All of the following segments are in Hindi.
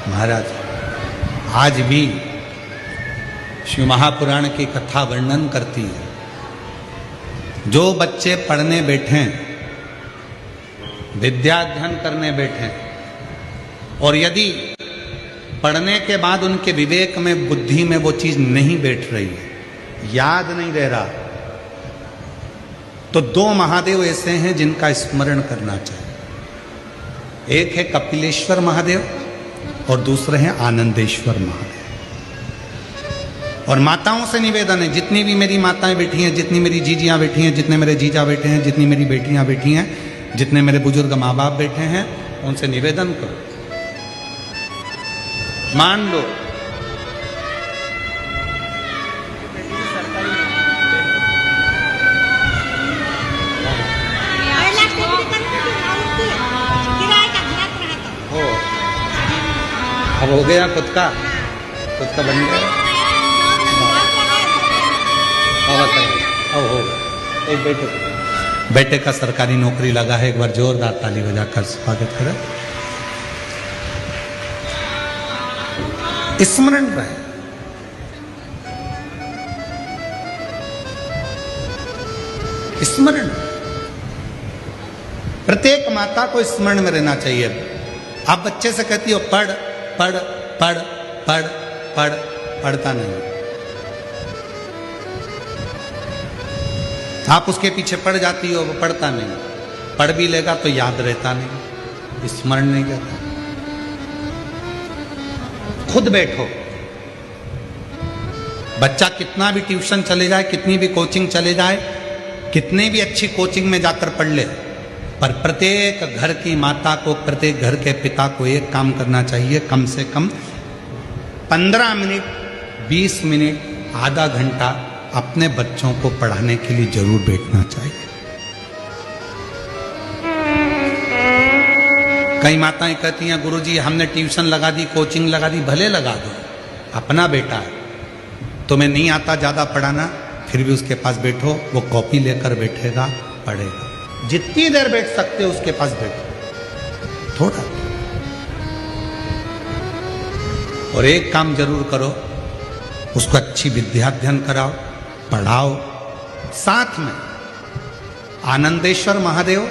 महाराज आज भी शिव महापुराण की कथा वर्णन करती है। जो बच्चे पढ़ने बैठे, विद्या अध्ययन करने बैठे और यदि पढ़ने के बाद उनके विवेक में, बुद्धि में वो चीज नहीं बैठ रही है, याद नहीं रह रहा, तो दो महादेव ऐसे हैं जिनका स्मरण करना चाहिए। एक है कपिलेश्वर महादेव और दूसरे हैं आनंदेश्वर महादेव। और माताओं से निवेदन है, जितनी भी मेरी माताएं बैठी हैं, जितनी मेरी जीजियां बैठी हैं, जितने मेरे जीजा बैठे हैं, जितनी मेरी बेटियां बैठी हैं, जितने मेरे बुजुर्ग माँ बाप बैठे हैं, उनसे निवेदन करो, मान लो अब हो गया खुद का बन गया। अब हो गया। एक बेटे का सरकारी नौकरी लगा है, एक बार जोरदार ताली बजाकर स्वागत करें। स्मरण रहे, स्मरण, प्रत्येक माता को स्मरण में रहना चाहिए। आप बच्चे से कहती हो पढ़ पढ़ पढ़ पढ़ पढ़, पढ़ता नहीं। आप उसके पीछे पड़ जाती हो, वो पढ़ता नहीं। पढ़ भी लेगा तो याद रहता नहीं, स्मरण नहीं करता। खुद बैठो, बच्चा कितना भी ट्यूशन चले जाए, कितनी भी कोचिंग चले जाए, कितने भी अच्छी कोचिंग में जाकर पढ़ ले, पर प्रत्येक घर की माता को, प्रत्येक घर के पिता को एक काम करना चाहिए, कम से कम 15 मिनट, 20 मिनट, आधा घंटा अपने बच्चों को पढ़ाने के लिए जरूर बैठना चाहिए। कई माताएं कहती हैं गुरुजी हमने ट्यूशन लगा दी, कोचिंग लगा दी, भले लगा दो, अपना बेटा है, तुम्हें नहीं आता ज्यादा पढ़ाना, फिर भी उसके पास बैठो, वो कॉपी लेकर बैठेगा, पढ़ेगा। जितनी देर बैठ सकते हो उसके पास बैठो थोड़ा। और एक काम जरूर करो, उसको अच्छी विद्या अध्ययन कराओ, पढ़ाओ। साथ में आनंदेश्वर महादेव,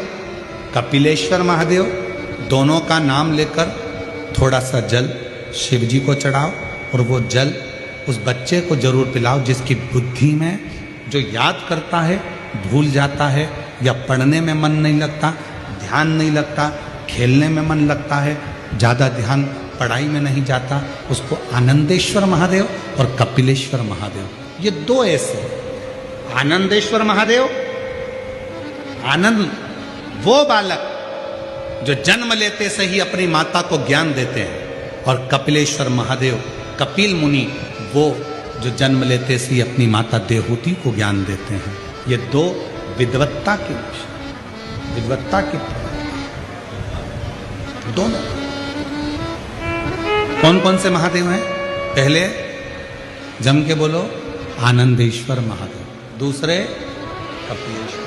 कपिलेश्वर महादेव, दोनों का नाम लेकर थोड़ा सा जल शिव जी को चढ़ाओ और वो जल उस बच्चे को जरूर पिलाओ जिसकी बुद्धि में, जो याद करता है भूल जाता है, या पढ़ने में मन नहीं लगता, ध्यान नहीं लगता, खेलने में मन लगता है, ज़्यादा ध्यान पढ़ाई में नहीं जाता, उसको आनंदेश्वर महादेव और कपिलेश्वर महादेव, ये दो ऐसे। आनंदेश्वर महादेव, आनंद वो बालक जो जन्म लेते से ही अपनी माता को ज्ञान देते हैं, और कपिलेश्वर महादेव, कपिल मुनि, वो जो जन्म लेते से ही अपनी माता देहूति को ज्ञान देते हैं। ये दो विद्वत्ता के विषय, विद्वत्ता के दोनों। कौन कौन से महादेव हैं? पहले जम के बोलो, आनंदेश्वर महादेव। दूसरे कपिलेश्वर,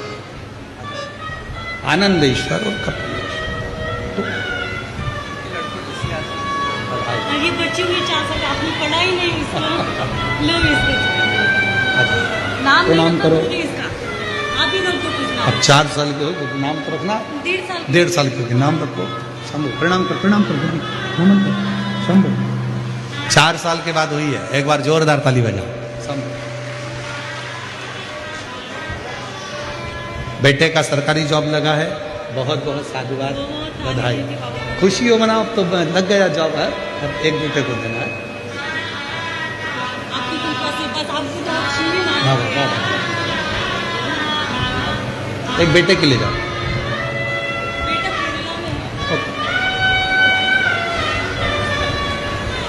आनंदेश्वर और कपिलेश्वर। तो ये बच्चे भी चाह सकते, आपने पढ़ा ही नहीं नाम करो। आप ही रख दो कुछ नाम। अब 4 साल के हो तो नाम तो रखना, 1.5 साल के नाम रखो। शंभु, प्रणाम कर, प्रणाम कर, नमन कर, शंभु। 4 साल के बाद हुई है, एक बार जोरदार ताली बजाओ। शंभु। बेटे का सरकारी जॉब लगा है, बहुत बहुत साधुवाद, बधाई, खुशी हो मनाओ। तो लग गया जॉब है, अब एक बेटे को देना है। एक बेटे के लिए जाओ।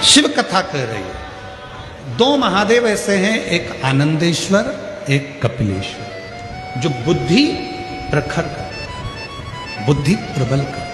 शिव कथा कह रही है, 2 महादेव ऐसे हैं, एक आनंदेश्वर, एक कपिलेश्वर, जो बुद्धि प्रखर कर, बुद्धि प्रबल कर।